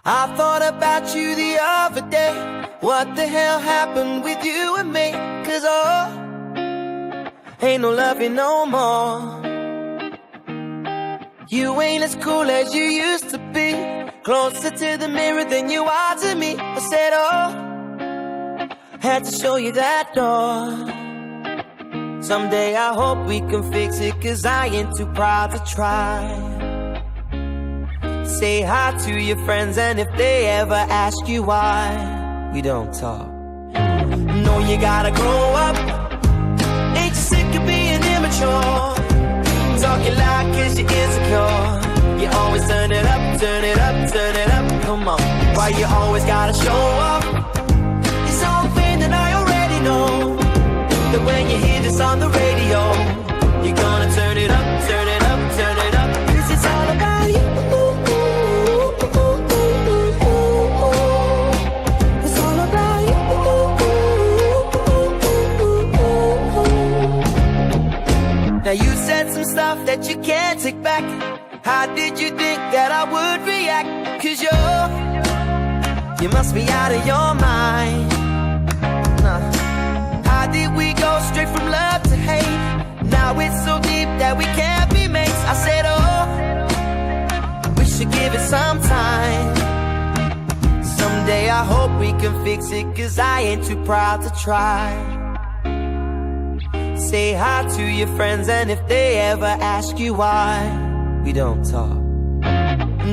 I thought about you the other day. What the hell happened with you and me? 'Cause ain't no loving no more. You ain't as cool as you used to be. Closer to the mirror than you are to me. I said, had to show you that door. Someday I hope we can fix it, 'cause I ain't too proud to try. Say hi to your friends, and if they ever ask you why we don't talk, know you gotta grow up. Ain't you sick of being immature? Talking like 'cause you're insecure. You always turn it up, turn it up, turn it up. Come on, why you always gotta show up? It's something that I already know, that when you hear this on the radio, you're gonna turn it up, turn it up, turn it up. 'Cause it's all about you. It's all about you. Now you said some stuff that you can't take back. How did you think that I would react? 'Cause you must be out of your mind. How did we go straight from love to hate? Now it's so deep that we can't be mates. I said, we should give it some time. Someday I hope we can fix it, 'cause I ain't too proud to try. Say hi to your friends, and if they ever ask you why we don't talk,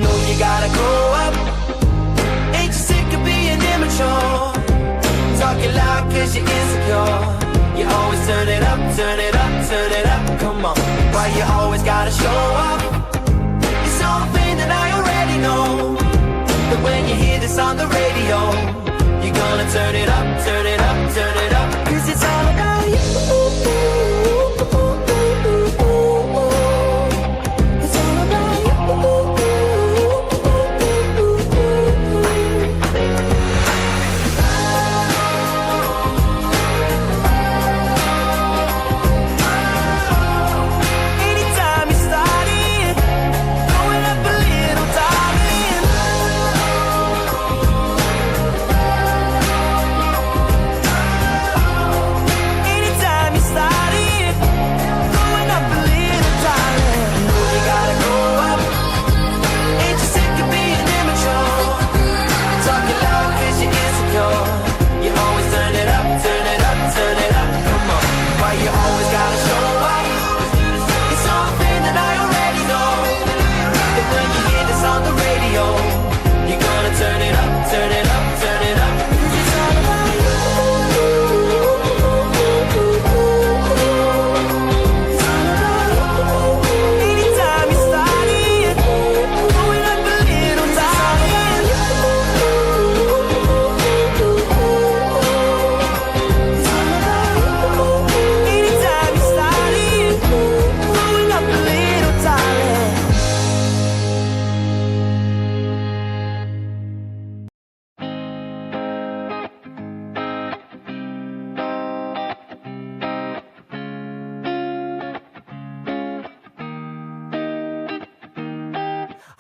know you gotta grow up. Ain't you sick of being immature? Talking loud 'cause you're insecure. You always turn it up, turn it up, turn it up. Come on, why you always gotta show up? It's something that I already know, that when you hear this on the radio, you're gonna turn it up, turn it up, turn it up. 'Cause it's all about you.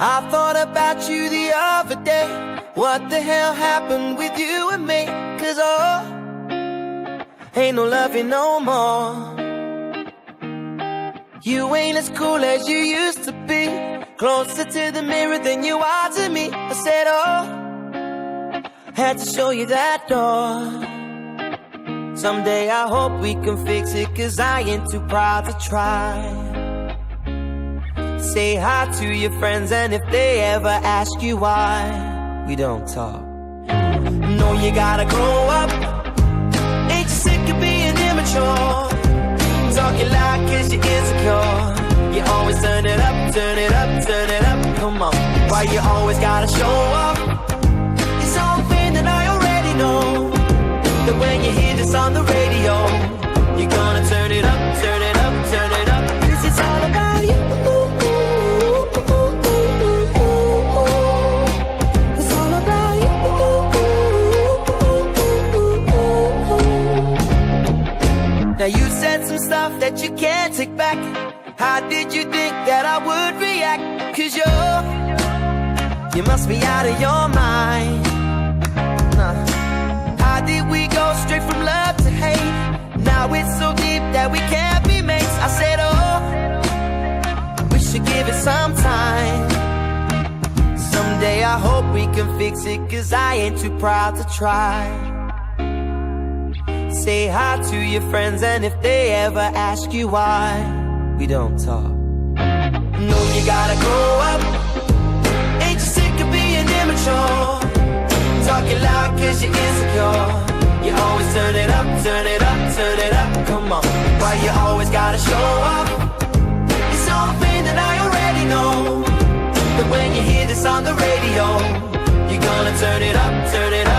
I thought about you the other day. What the hell happened with you and me? 'Cause ain't no loving no more. You ain't as cool as you used to be. Closer to the mirror than you are to me. I said, had to show you that door. Someday I hope we can fix it, 'cause I ain't too proud to try. Say hi to your friends, and if they ever ask you why we don't talk, know you gotta grow up. Ain't you sick of being immature? Talking loud 'cause you're insecure. You always turn it up, turn it up, turn it up. Come on, why you always gotta show up? It's something that I already know, that when you hear this on the radio, you're gonna turn it up, turn it up, turn it up. 'Cause it's all about you. Now you said some stuff that you can't take back. How did you think that I would react? 'Cause You must be out of your mind. Nah. How did we go straight from love to hate? Now it's so deep that we can't be mates. I said, oh, we should give it some time. Someday I hope we can fix it, 'cause I ain't too proud to try. Say hi to your friends, and if they ever ask you why we don't talk, no, you gotta grow up. Ain't you sick of being immature? Talking loud 'cause you're insecure. You always turn it up, turn it up, turn it up. Come on, why you always gotta show up? It's something that I already know, that when you hear this on the radio, you're gonna turn it up, turn it up.